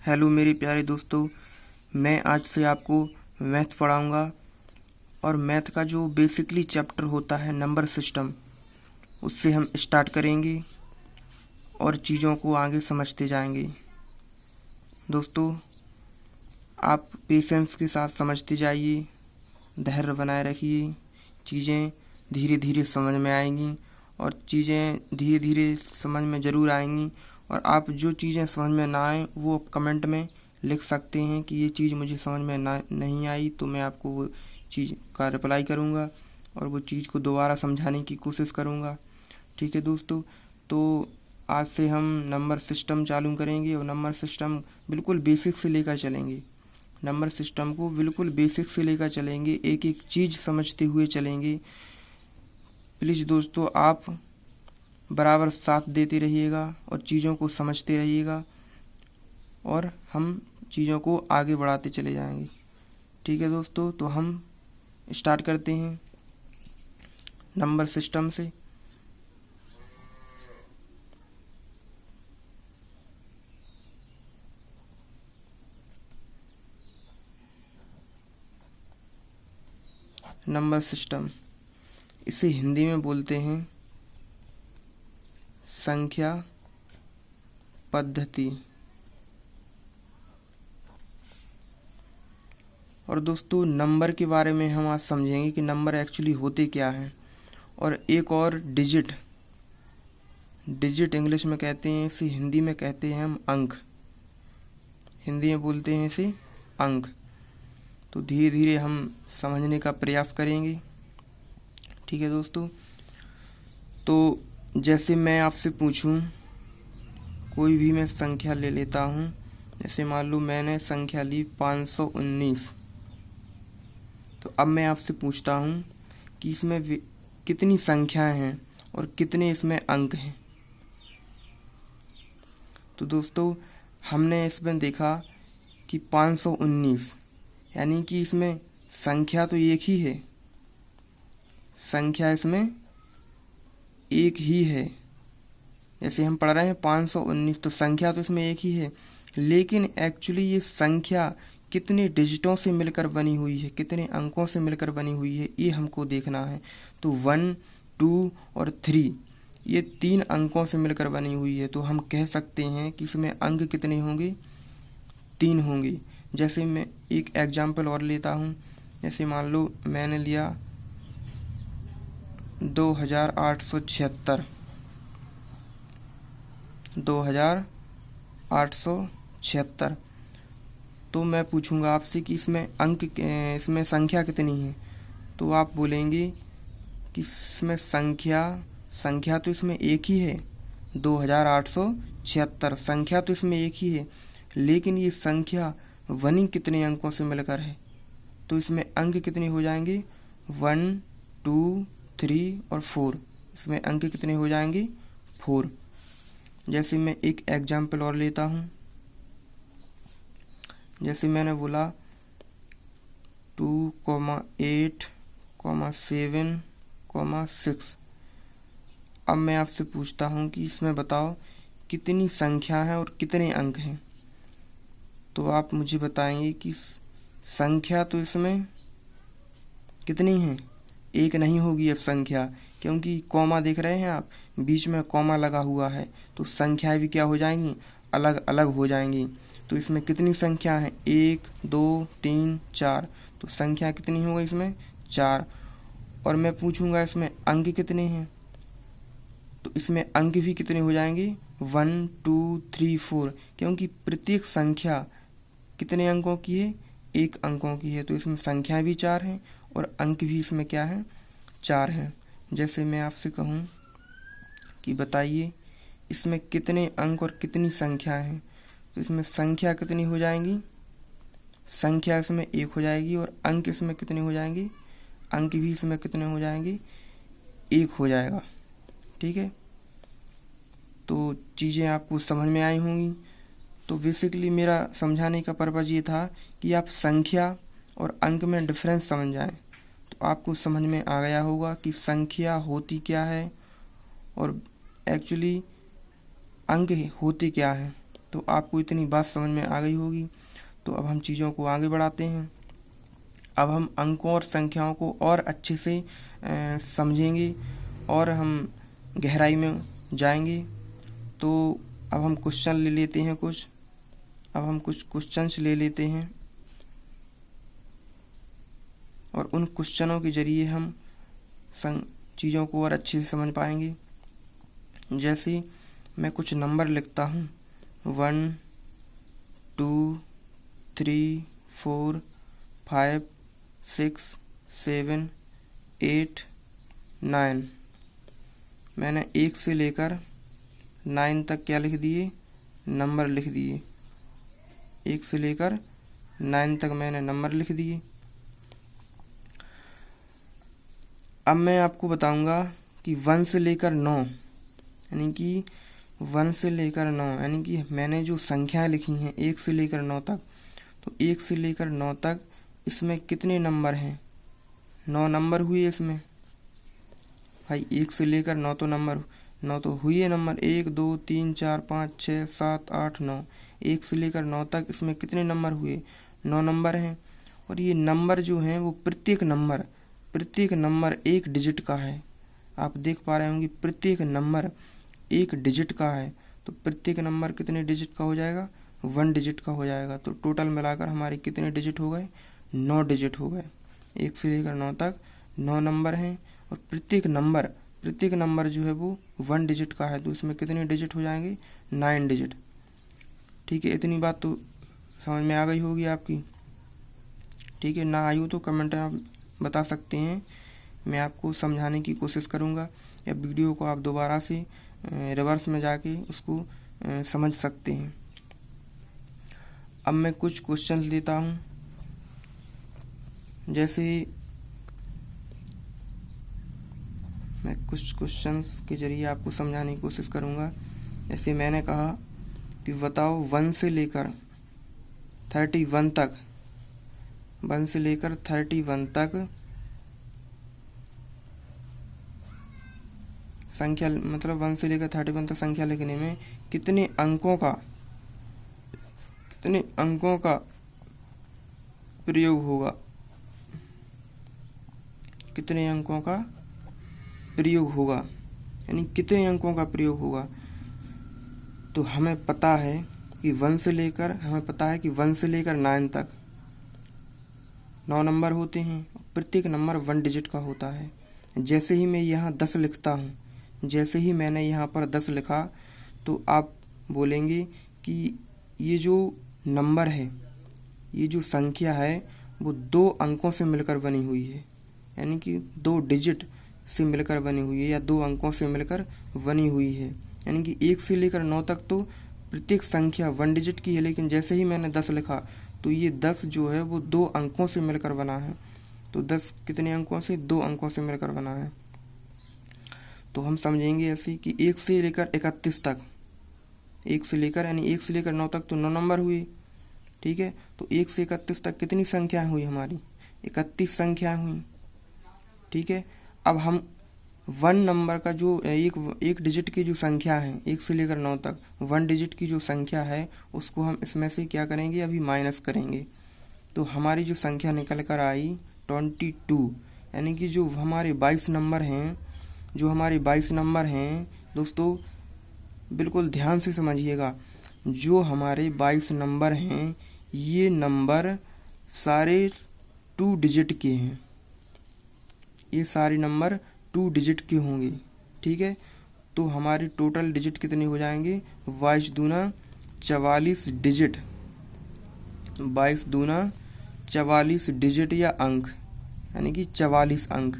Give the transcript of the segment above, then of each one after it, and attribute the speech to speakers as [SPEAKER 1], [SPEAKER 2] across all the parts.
[SPEAKER 1] Hello मेरे प्यारे दोस्तों, मैं आज से आपको मैथ पढ़ाऊंगा। और मैथ का जो बेसिकली चैप्टर होता है नंबर सिस्टम, उससे हम स्टार्ट करेंगे और चीज़ों को आगे समझते जाएंगे। दोस्तों, आप पेशेंस के साथ समझते जाइए, धैर्य बनाए रखिए। चीज़ें धीरे धीरे समझ में आएंगी और चीज़ें धीरे धीरे समझ में ज़रूर आएंगी। और आप जो चीज़ें समझ में ना आए वो आप कमेंट में लिख सकते हैं कि ये चीज़ मुझे समझ में नहीं आई, तो मैं आपको वो चीज़ का रिप्लाई करूँगा और वो चीज़ को दोबारा समझाने की कोशिश करूँगा। ठीक है दोस्तों, तो आज से हम नंबर सिस्टम चालू करेंगे और नंबर सिस्टम बिल्कुल बेसिक से लेकर चलेंगे। नंबर सिस्टम को बिल्कुल बेसिक से लेकर चलेंगे, एक एक चीज़ समझते हुए चलेंगे। प्लीज़ दोस्तों, आप बराबर साथ देते रहिएगा और चीज़ों को समझते रहिएगा और हम चीज़ों को आगे बढ़ाते चले जाएंगे। ठीक है दोस्तों, तो हम स्टार्ट करते हैं नंबर सिस्टम से। नंबर सिस्टम, इसे हिंदी में बोलते हैं संख्या पद्धति। और दोस्तों, नंबर के बारे में हम आज समझेंगे कि नंबर एक्चुअली होते क्या हैं। और एक और डिजिट इंग्लिश में कहते हैं, इसे हिंदी में कहते हैं हम अंक। हिंदी में बोलते हैं इसे अंक। तो धीरे धीरे हम समझने का प्रयास करेंगे। ठीक है दोस्तों, तो जैसे मैं आपसे पूछूं, कोई भी मैं संख्या ले लेता हूं। जैसे मान लो मैंने संख्या ली 519। तो अब मैं आपसे पूछता हूं कि इसमें कितनी संख्याएं हैं और कितने इसमें अंक हैं। तो दोस्तों, हमने इसमें देखा कि 519, यानी कि इसमें संख्या तो एक ही है, संख्या इसमें एक ही है। जैसे हम पढ़ रहे हैं 519, तो संख्या तो इसमें एक ही है, लेकिन एक्चुअली ये संख्या कितने डिजिटों से मिलकर बनी हुई है, कितने अंकों से मिलकर बनी हुई है, ये हमको देखना है। तो 1, 2 और 3, ये 3 अंकों से मिलकर बनी हुई है। तो हम कह सकते हैं कि इसमें अंक कितने होंगे, 3 होंगे। जैसे मैं एक एग्जाम्पल और लेता हूँ। जैसे मान लो मैंने लिया 2876। 2876। तो मैं पूछूंगा आपसे कि इसमें संख्या कितनी है। तो आप बोलेंगे कि इसमें संख्या तो इसमें एक ही है, 2876 संख्या तो इसमें एक ही है, लेकिन ये संख्या वनिंग कितने अंकों से मिलकर है। तो इसमें अंक कितने हो जाएंगे, 1, 2, 3 और 4। इसमें अंक कितने हो जाएंगे, 4। जैसे मैं एक एग्जाम्पल और लेता हूँ। जैसे मैंने बोला 2, 8, 7, 6। अब मैं आपसे पूछता हूँ कि इसमें बताओ कितनी संख्या है और कितने अंक हैं। तो आप मुझे बताएंगे कि संख्या तो इसमें कितनी है, एक नहीं होगी अब संख्या, क्योंकि कॉमा देख रहे हैं आप, बीच में कॉमा लगा हुआ है। तो संख्याएं भी क्या हो जाएंगी, अलग अलग हो जाएंगी। तो इसमें कितनी संख्या है, 1, 2, 3, 4। तो संख्या कितनी होगी इसमें, 4। और मैं पूछूंगा इसमें अंक कितने हैं। तो इसमें अंक भी कितने हो जाएंगे, 1, 2, 3, 4, क्योंकि प्रत्येक संख्या कितने अंकों की है, 1 अंकों की है। तो इसमें संख्याएं भी 4 हैं और अंक भी इसमें क्या है, 4 हैं। जैसे मैं आपसे कहूँ कि बताइए इसमें कितने अंक और कितनी संख्या हैं। तो इसमें संख्या कितनी हो जाएंगी, संख्या इसमें 1 हो जाएगी और अंक इसमें कितने हो जाएंगे, अंक भी इसमें कितने हो जाएंगे, 1 हो जाएगा। ठीक है, तो चीज़ें आपको समझ में आई होंगी। तो बेसिकली मेरा समझाने का पर्पज़ ये था कि आप संख्या और अंक में डिफरेंस समझ जाएं। तो आपको समझ में आ गया होगा कि संख्या होती क्या है और एक्चुअली अंक होते क्या है। तो आपको इतनी बात समझ में आ गई होगी। तो अब हम चीज़ों को आगे बढ़ाते हैं। अब हम अंकों और संख्याओं को और अच्छे से समझेंगे और हम गहराई में जाएंगे। तो अब हम क्वेश्चन ले लेते हैं कुछ। अब हम कुछ क्वेश्चंस ले लेते हैं और उन क्वेश्चनों के जरिए हम चीज़ों को और अच्छे से समझ पाएंगे। जैसे मैं कुछ नंबर लिखता हूँ 1 2 3 4 5 6 7 8 9। मैंने 1 से लेकर 9 तक क्या लिख दिए, नंबर लिख दिए। 1 से लेकर 9 तक मैंने नंबर लिख दिए। अब मैं आपको बताऊंगा कि 1 से लेकर 9 यानी कि 1 से लेकर 9 यानी कि मैंने जो संख्याएं लिखी हैं 1 से लेकर 9 तक, तो 1 से लेकर 9 तक इसमें कितने नंबर हैं? 9 नंबर हुए इसमें भाई। 1 से लेकर 9 तो नंबर 9 तो हुए नंबर, 1 2 3 4 5 6 7 8 9। 1 से लेकर 9 तक इसमें कितने नंबर हुए? 9 नंबर हैं। और ये नंबर जो हैं वो प्रत्येक नंबर एक डिजिट का है। आप देख पा रहे होंगे प्रत्येक नंबर एक डिजिट का है। तो प्रत्येक नंबर कितने डिजिट का हो जाएगा? 1 डिजिट का हो जाएगा। तो टोटल मिलाकर हमारे कितने डिजिट हो गए? 9 डिजिट हो गए। 1 से लेकर 9 तक 9 नंबर हैं और प्रत्येक नंबर जो है वो 1 डिजिट का है। तो इसमें कितने डिजिट हो जाएंगे? 9 डिजिट। ठीक है, इतनी बात तो समझ में आ गई होगी आपकी। ठीक है, ना आई हो तो कमेंट में आप बता सकते हैं, मैं आपको समझाने की कोशिश करूँगा, या वीडियो को आप दोबारा से रिवर्स में जाके उसको समझ सकते हैं। अब मैं कुछ क्वेश्चन लेता हूँ। जैसे मैं कुछ क्वेश्चंस के जरिए आपको समझाने की कोशिश करूँगा। जैसे मैंने कहा कि बताओ 1 से लेकर 31 तक, 1 से लेकर 31 तक संख्या, मतलब 1 से लेकर 31 तक संख्या लिखने में कितने अंकों का प्रयोग होगा? कितने अंकों का प्रयोग होगा यानी कितने अंकों का प्रयोग होगा? तो हमें पता है कि 1 से लेकर 9 तक 9 नंबर होते हैं। प्रत्येक नंबर 1 डिजिट का होता है। जैसे ही मैं यहाँ 10 लिखता हूँ, जैसे ही मैंने यहाँ पर 10 लिखा, तो आप बोलेंगे कि ये जो नंबर है, ये जो संख्या है वो 2 अंकों से मिलकर बनी हुई है, यानी कि 2 डिजिट से मिलकर बनी हुई है या 2 अंकों से मिलकर बनी हुई है। यानी कि 1 से लेकर 9 तक तो प्रत्येक संख्या 1 डिजिट की है, लेकिन जैसे ही मैंने 10 लिखा तो ये 10 जो है वो 2 अंकों से मिलकर बना है। तो 10 कितने अंकों से? 2 अंकों से मिलकर बना है। तो हम समझेंगे ऐसे कि 1 से लेकर 31 तक, 1 से लेकर यानी 1 से लेकर 9 तक तो 9 नंबर हुए। ठीक है, तो 1 से 31 तक कितनी संख्याएं हुई हमारी? 31 संख्याएं हुई। ठीक है, अब हम 1 नंबर का जो एक डिजिट की जो संख्या है 1 से लेकर 9 तक 1 डिजिट की जो संख्या है उसको हम इसमें से क्या करेंगे? अभी माइनस करेंगे। तो हमारी जो संख्या निकल कर आई 22, यानी कि जो हमारे 22 नंबर हैं दोस्तों, बिल्कुल ध्यान से समझिएगा। जो हमारे 22 नंबर हैं ये नंबर सारे 2 डिजिट के हैं। ये सारे नंबर 2 डिजिट के होंगे। ठीक है, तो हमारी टोटल डिजिट कितने हो जाएंगे? 22 दूना 44 डिजिट, 22 दूना 44 डिजिट या अंक, यानी कि 44 अंक।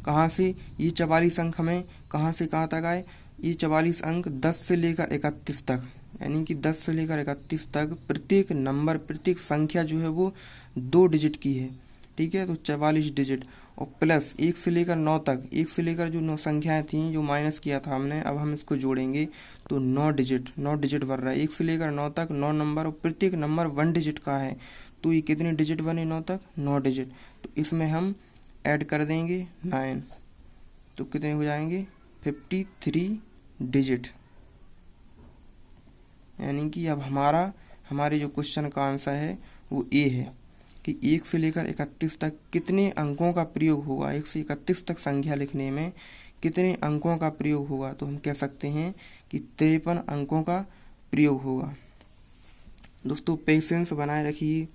[SPEAKER 1] कहाँ से ये 44 अंक हमें कहाँ से कहाँ तक आए? ये 44 अंक 10 से लेकर 31 तक, यानी कि 10 से लेकर 31 तक प्रत्येक नंबर, प्रत्येक संख्या जो है वो 2 डिजिट की है। ठीक है, तो 44 डिजिट और प्लस 1 से लेकर 9 तक, 1 से लेकर जो 9 संख्याएं थी जो माइनस किया था हमने, अब हम इसको जोड़ेंगे तो 9 डिजिट बन रहा है। 1 से लेकर 9 तक 9 नंबर और प्रत्येक नंबर 1 डिजिट का है। तो ये कितने डिजिट बने 9 तक? 9 डिजिट। तो इसमें हम ऐड कर देंगे 9, तो कितने हो जाएंगे? 53 डिजिट। यानी कि अब हमारे जो क्वेश्चन का आंसर है वो ए है कि 1 से लेकर 31 तक कितने अंकों का प्रयोग होगा। 1 से 31 तक संख्या लिखने में कितने अंकों का प्रयोग होगा, तो हम कह सकते हैं कि 53 अंकों का प्रयोग होगा। दोस्तों पेशेंस बनाए रखिए,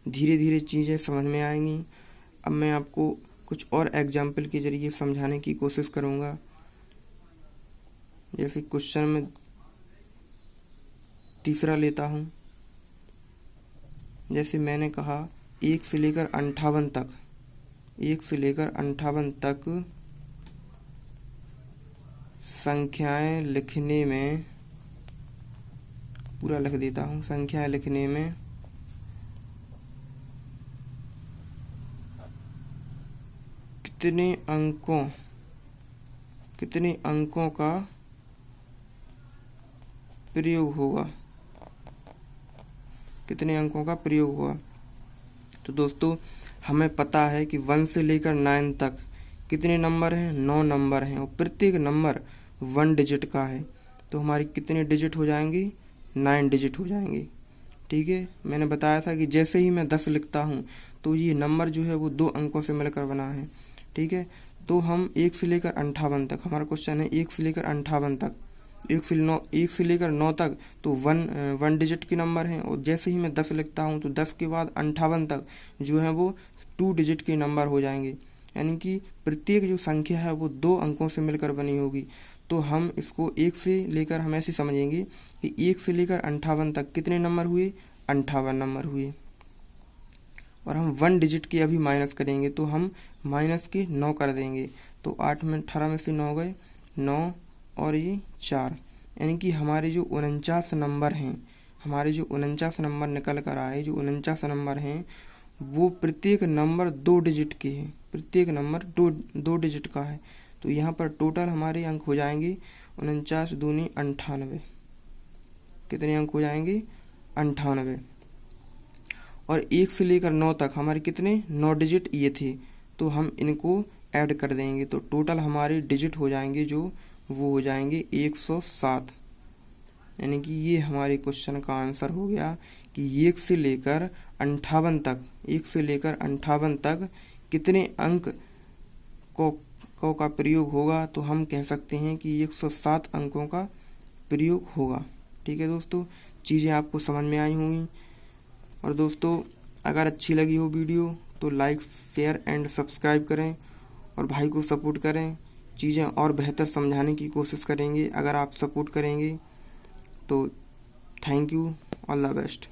[SPEAKER 1] धीरे धीरे चीज़ें समझ में आएंगी। अब मैं आपको कुछ और एग्जाम्पल के जरिए समझाने की कोशिश करूँगा। जैसे क्वेश्चन में तीसरा लेता हूँ। जैसे मैंने कहा 1 से लेकर 58 तक, 1 से लेकर 58 तक संख्याएं लिखने में, पूरा लिख देता हूँ, संख्याएं लिखने में कितने अंकों का प्रयोग होगा, कितने अंकों का प्रयोग होगा। तो दोस्तों हमें पता है कि 1 से लेकर 9 तक कितने नंबर हैं, 9 नंबर हैं और प्रत्येक नंबर 1 डिजिट का है। तो हमारी कितने डिजिट हो जाएंगे, 9 डिजिट हो जाएंगे। ठीक है, मैंने बताया था कि जैसे ही मैं 10 लिखता हूँ तो ये नंबर जो है वो 2 अंकों से मिलकर बना है। ठीक है, तो हम 1 से लेकर 58 तक, हमारा क्वेश्चन है 1 से लेकर 58 तक, 1 से लेकर 9 तक तो 1 डिजिट के नंबर हैं। और जैसे ही मैं 10 लिखता हूँ तो 10 के बाद 58 तक जो है वो 2 डिजिट के नंबर हो जाएंगे। यानी कि प्रत्येक जो संख्या है वो 2 अंकों से मिलकर बनी होगी। तो हम इसको 1 से लेकर हम ऐसे समझेंगे कि 1 से लेकर 58 तक कितने नंबर हुए, 58 नंबर हुए। और हम 1 डिजिट के अभी माइनस करेंगे तो हम माइनस के 9 कर देंगे। तो 8 में 18 में से 9 गए, 9 और ये 4, यानी कि हमारे जो 49 नंबर हैं, हमारे जो 49 नंबर निकल कर आए, जो 49 नंबर हैं वो प्रत्येक नंबर 2 डिजिट के हैं, प्रत्येक नंबर 2 डिजिट का है। तो यहाँ पर टोटल हमारे अंक हो जाएंगे 49 दूनी 98। कितने अंक हो जाएंगे, 98। और 1 से लेकर 9 तक हमारे कितने, 9 डिजिट ये थे, तो हम इनको ऐड कर देंगे तो टोटल हमारे डिजिट हो जाएंगे जो वो हो जाएंगे 107। यानी कि ये हमारे क्वेश्चन का आंसर हो गया कि 1 से लेकर 58 तक, 1 से लेकर 58 तक कितने अंक का प्रयोग होगा। तो हम कह सकते हैं कि 107 अंकों का प्रयोग होगा। ठीक है दोस्तों, चीज़ें आपको समझ में आई होंगी। और दोस्तों अगर अच्छी लगी हो वीडियो तो लाइक, शेयर एंड सब्सक्राइब करें और भाई को सपोर्ट करें। चीज़ें और बेहतर समझाने की कोशिश करेंगे अगर आप सपोर्ट करेंगे। तो thank you, all the best.